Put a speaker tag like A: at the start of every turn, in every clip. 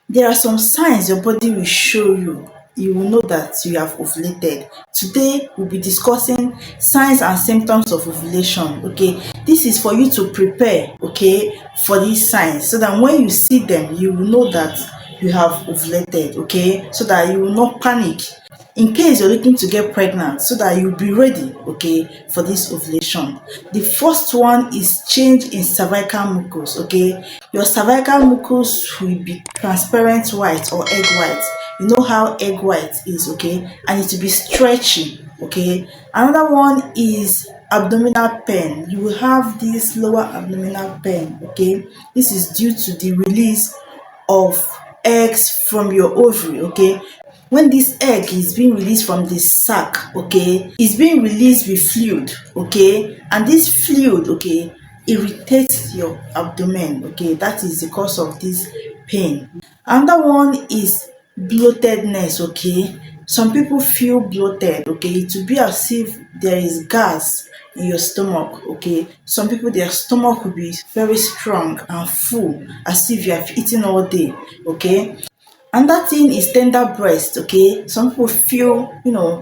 A: There are some signs your body will show you. You will know that you have ovulated. Today, we'll be discussing signs and symptoms of ovulation. Okay, this is for you to prepare, okay, for these signs so that when you see them, you will know that you have ovulated, okay, so that you will not panic in case you're looking to get pregnant, so that you'll be ready, okay, for this ovulation. The first one is change in cervical mucus. Okay, your cervical mucus will be transparent white or egg white. You know how egg white is, okay, and it will be stretchy. Okay, another one is abdominal pain. You will have this lower abdominal pain. Okay, this is due to the release of eggs from your ovary. Okay, when this egg is being released from the sac, okay, it's being released with fluid, okay, and this fluid, okay, irritates your abdomen. Okay, that is the cause of this pain. Another one is bloatedness. Okay, some people feel bloated. Okay, it will be as if there is gas in your stomach. Okay, some people, their stomach will be very strong and full, as if you have eaten all day. Okay, another thing is tender breast. Okay, some people feel,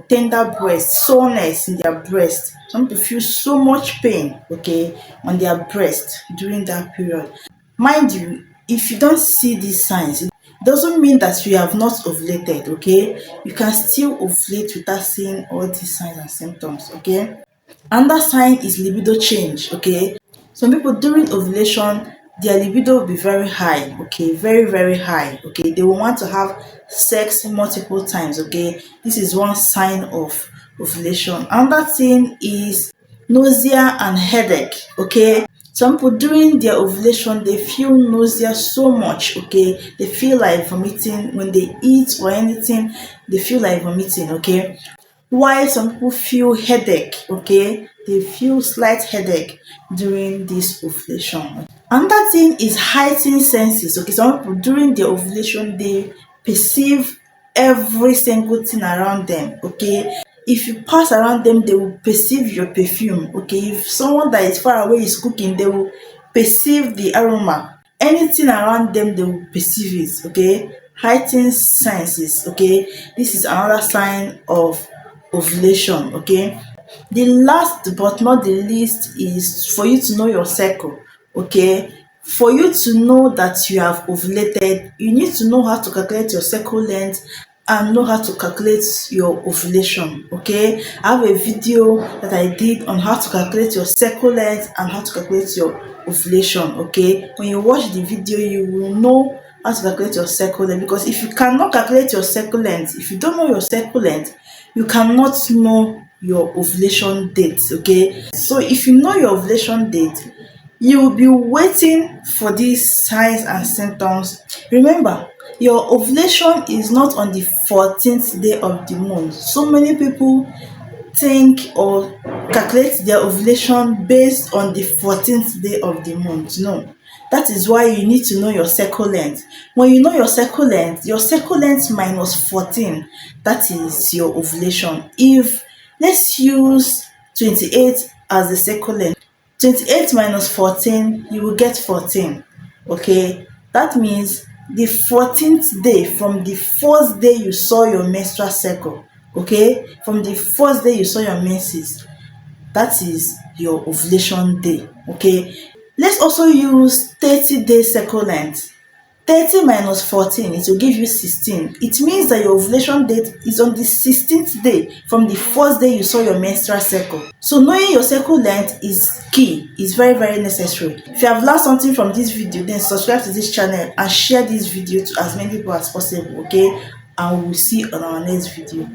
A: tender breast, soreness in their breast. Some people feel so much pain, okay, on their breast during that period. Mind you, if you don't see these signs, it doesn't mean that you have not ovulated. Okay, you can still ovulate without seeing all these signs and symptoms. Okay, another sign is libido change. Okay, some people during ovulation, their libido will be very high. Okay, very very high. Okay, they will want to have sex multiple times. Okay, this is one sign of ovulation. Another thing is nausea and headache. Okay, some people during their ovulation, they feel nausea so much. Okay, they feel like vomiting when they eat or anything. They feel like vomiting. Okay, while some people feel headache. Okay, they feel slight headache during this ovulation. Another thing is heightened senses. Okay, some people during their ovulation, they perceive every single thing around them. Okay, if you pass around them, they will perceive your perfume. Okay, if someone that is far away is cooking, they will perceive the aroma. Anything around them, they will perceive it. Okay, heightened senses. Okay, this is another sign of ovulation. Okay, the last but not the least is for you to know your cycle. Okay, for you to know that you have ovulated, you need to know how to calculate your cycle length and know how to calculate your ovulation. Okay, I have a video that I did on how to calculate your cycle length and how to calculate your ovulation. Okay, when you watch the video, you will know how to calculate your cycle length, because if you cannot calculate your cycle length, if you don't know your cycle length, you cannot know your ovulation date. Okay, so if you know your ovulation date, you will be waiting for these signs and symptoms. Remember, your ovulation is not on the 14th day of the month. So many people think or calculate their ovulation based on the 14th day of the month. No, that is why you need to know your cycle length. When you know your cycle length minus 14, that is your ovulation. If let's use 28 as the cycle length, 28 minus 14, you will get 14. Okay, that means the 14th day from the first day you saw your menstrual cycle. Okay, from the first day you saw your menses, that is your ovulation day. Okay, let's also use 30-day cycle length. 30 minus 14, it will give you 16. It means that your ovulation date is on the 16th day from the first day you saw your menstrual cycle. So knowing your cycle length is key, is very very necessary. If you have learned something from this video, then subscribe to this channel and share this video to as many people as possible. Okay, and we will see on our next video.